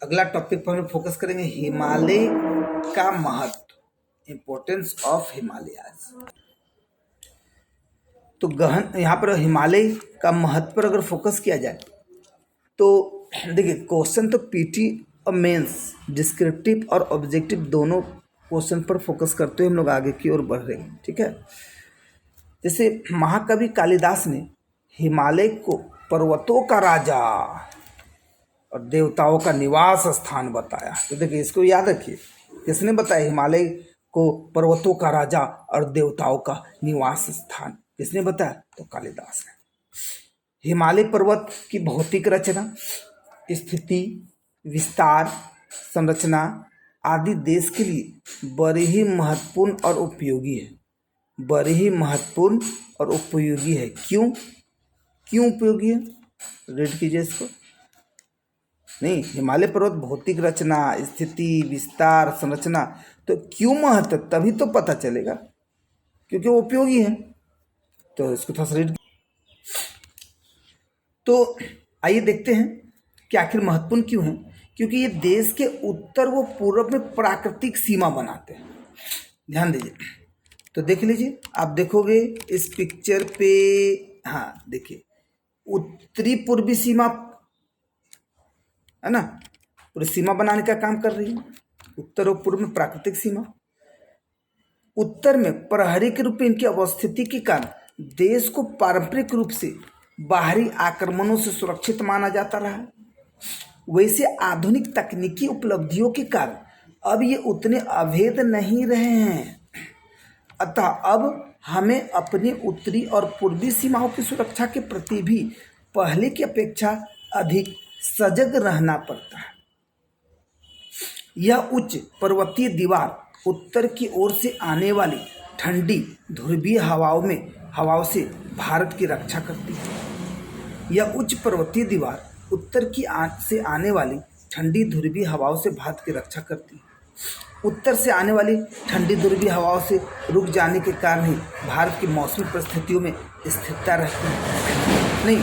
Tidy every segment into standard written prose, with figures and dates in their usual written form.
अगला टॉपिक पर हम फोकस करेंगे हिमालय का महत्व, इम्पोर्टेंस ऑफ हिमालयाज। तो गहन यहाँ पर हिमालय का महत्व पर अगर फोकस किया जाए तो देखिए, क्वेश्चन तो पीटी और मेंस डिस्क्रिप्टिव और ऑब्जेक्टिव दोनों क्वेश्चन पर फोकस करते हुए हम लोग आगे की ओर बढ़ रहे हैं। ठीक है, जैसे महाकवि कालिदास ने हिमालय को पर्वतों का राजा और देवताओं का निवास स्थान बताया। तो देखिए, इसको याद रखिए, किसने बताया हिमालय को पर्वतों का राजा और देवताओं का निवास स्थान? किसने बताया? तो कालिदास ने। हिमालय पर्वत की भौतिक रचना, स्थिति, विस्तार, संरचना आदि देश के लिए बड़े ही महत्वपूर्ण और उपयोगी है। बड़े ही महत्वपूर्ण और उपयोगी है। क्यों क्यों उपयोगी है? रीड कीजिए इसको। नहीं, हिमालय पर्वत भौतिक रचना, स्थिति, विस्तार, संरचना, तो क्यों महत्व, तभी तो पता चलेगा, क्योंकि वो उपयोगी है। तो इसको थोड़ा सा रीड। तो आइए देखते हैं कि आखिर महत्वपूर्ण क्यों है। क्योंकि ये देश के उत्तर व पूर्व में प्राकृतिक सीमा बनाते हैं। ध्यान दीजिए, तो देख लीजिए, आप देखोगे इस पिक्चर पे, हाँ देखिए, उत्तरी पूर्वी सीमा है ना, पूरी सीमा बनाने का काम कर रही है। उत्तर और पूर्व में प्राकृतिक सीमा। उत्तर में प्रहरी के रूप में इनकी अवस्थिति के कारण देश को पारंपरिक रूप से बाहरी आक्रमणों से सुरक्षित माना जाता रहा है। वैसे आधुनिक तकनीकी उपलब्धियों के कारण अब ये उतने अभेद नहीं रहे हैं। अतः अब हमें अपनी उत्तरी और पूर्वी सीमाओं की सुरक्षा के प्रति भी पहले की अपेक्षा अधिक सजग रहना पड़ता है। यह उच्च पर्वतीय दीवार उत्तर की ओर से आने वाली ठंडी ध्रुवीय हवाओं से भारत की रक्षा करती है। यह उच्च पर्वतीय दीवार उत्तर से आने वाली ठंडी ध्रुवीय हवाओं से भारत की रक्षा करती है। उत्तर से आने वाली ठंडी ध्रुवीय हवाओं से रुक जाने के कारण ही भारत की मौसमी परिस्थितियों में स्थिरता रहती है। नहीं,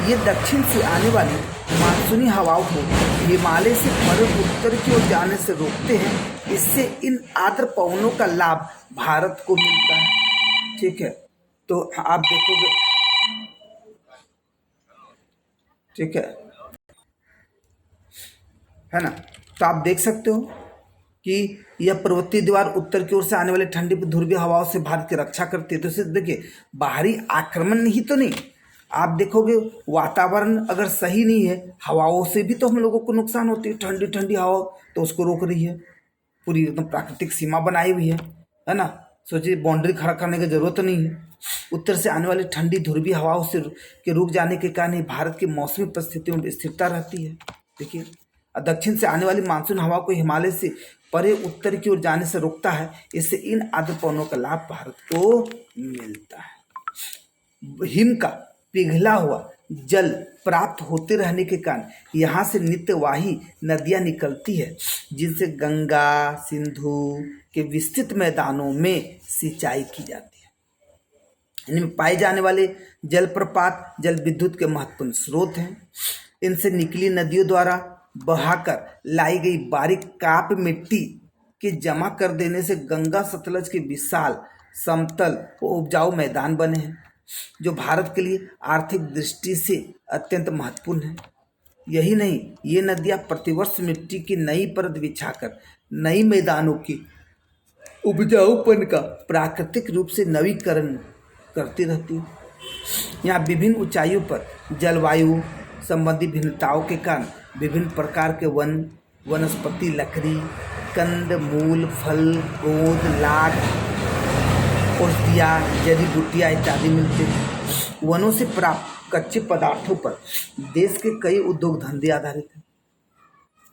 ये दक्षिण से आने वाली मानसूनी हवाओं को हिमालय से परे उत्तर की ओर जाने से रोकते हैं। इससे इन आर्द्र पवनों का लाभ भारत को मिलता है। ठीक है, तो आप देखोगे, ठीक है ना, तो आप देख सकते हो कि यह पर्वतीय दीवार उत्तर की ओर से आने वाली ठंडी ध्रुवीय हवाओं से भारत की रक्षा करती है। तो इसे देखिए, बाहरी आक्रमण ही तो नहीं, आप देखोगे वातावरण अगर सही नहीं है, हवाओं से भी तो हम लोगों को नुकसान होती है। ठंडी ठंडी हवा तो उसको रोक रही है, पूरी एकदम प्राकृतिक सीमा बनाई हुई है ना। सोचिए, बाउंड्री खड़ा करने की जरूरत नहीं है। उत्तर से आने वाली ठंडी ध्रुवीय हवाओं से के रुक जाने के कारण ही भारत की मौसमी परिस्थितियों में स्थिरता रहती है। देखिए, दक्षिण से आने वाली मानसून हवा को हिमालय से परे उत्तर की ओर जाने से रोकता है। इससे इन आर्द्र पवनों का लाभ भारत को मिलता है। हिम का पिघला हुआ जल प्राप्त होते रहने के कारण यहाँ से नित्यवाही नदियां निकलती है, जिनसे गंगा सिंधु के विस्तृत मैदानों में सिंचाई की जाती है। इनमें पाए जाने वाले जलप्रपात जल विद्युत के महत्वपूर्ण स्रोत हैं। इनसे निकली नदियों द्वारा बहाकर लाई गई बारीक काप मिट्टी के जमा कर देने से गंगा सतलज के विशाल समतल व उपजाऊ मैदान बने हैं, जो भारत के लिए आर्थिक दृष्टि से अत्यंत महत्वपूर्ण है। यही नहीं, ये नदियाँ प्रतिवर्ष मिट्टी की नई परत बिछाकर नई मैदानों की उपजाऊपन का प्राकृतिक रूप से नवीकरण करती रहती है। यहाँ विभिन्न ऊंचाइयों पर जलवायु संबंधी भिन्नताओं के कारण विभिन्न प्रकार के वनस्पति, लकड़ी, कंद मूल, फल, गोंद, लाख, औषधियाँ, जड़ी बूटियाँ इत्यादि मिलते हैं। वनों से प्राप्त कच्चे पदार्थों पर देश के कई उद्योग धंधे आधारित हैं।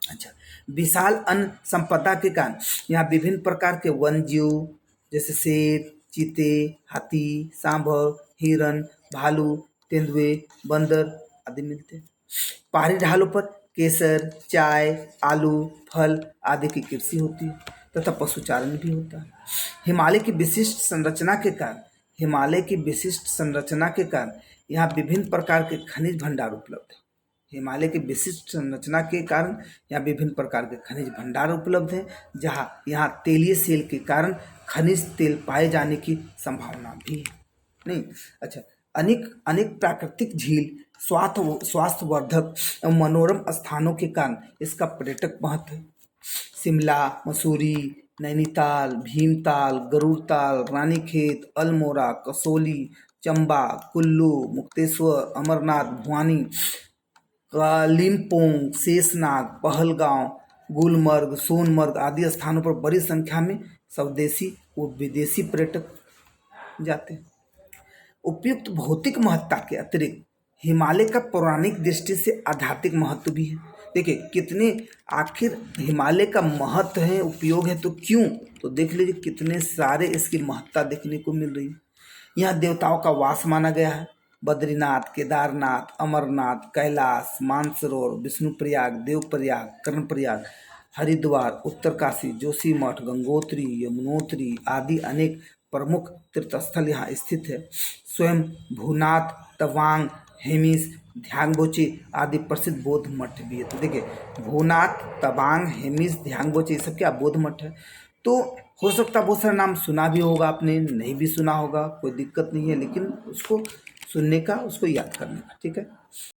अच्छा, विशाल अन्न संपदा के कारण यहाँ विभिन्न प्रकार के वन जीव जैसे शेर, चीते, हाथी, सांभर, हिरन, भालू, तेंदुए, बंदर आदि मिलते हैं। पहाड़ी ढालों पर केसर, चाय, आलू, फल आदि की कृषि होती है तथा पशुचारण भी होता है। हिमालय की विशिष्ट संरचना के कारण यहाँ विभिन्न प्रकार के खनिज भंडार उपलब्ध हैं। हिमालय की विशिष्ट संरचना के कारण यहाँ विभिन्न प्रकार के खनिज भंडार उपलब्ध हैं, जहाँ यहाँ तेलीय सेल के कारण खनिज तेल पाए जाने की संभावना भी है। नहीं, अच्छा, अनेक अनेक प्राकृतिक झील, स्वास्थ्यवर्धक एवं मनोरम स्थानों के कारण इसका पर्यटक महत्व है। शिमला, मसूरी, नैनीताल, भीमताल, गरुड़ताल, रानीखेत, अल्मोड़ा, कसौली, चंबा, कुल्लू, मुक्तेश्वर, अमरनाथ, भवानी, कालिम्पोंग, शेषनाग, पहलगांव, गुलमर्ग, सोनमर्ग आदि स्थानों पर बड़ी संख्या में स्वदेशी व विदेशी पर्यटक जाते हैं। उपयुक्त भौतिक महत्ता के अतिरिक्त हिमालय का पौराणिक दृष्टि से आध्यात्मिक महत्व भी है। देखिए कितने, आखिर हिमालय का महत्व है, उपयोग है तो क्यों, तो देख लीजिए कितने सारे इसकी महत्ता देखने को मिल रही है। यहाँ देवताओं का वास माना गया है। बद्रीनाथ, केदारनाथ, अमरनाथ, कैलाश, मानसरोवर, विष्णुप्रयाग, देवप्रयाग, कर्णप्रयाग, हरिद्वार, उत्तरकाशी, जोशीमठ, गंगोत्री, यमुनोत्री आदि अनेक प्रमुख तीर्थस्थल यहाँ स्थित है। स्वयं भूनाथ, तवांग, हेमिस, ध्यांगबोचे आदि प्रसिद्ध बौद्ध मठ भी है। तो देखिए भूनाथ, तवांग, हेमिस, ध्यांगबोचे ये सब क्या बौद्ध मठ है। तो हो सकता है बहुत सारा नाम सुना भी होगा आपने, नहीं भी सुना होगा, कोई दिक्कत नहीं है, लेकिन उसको सुनने का, उसको याद करने का, ठीक है।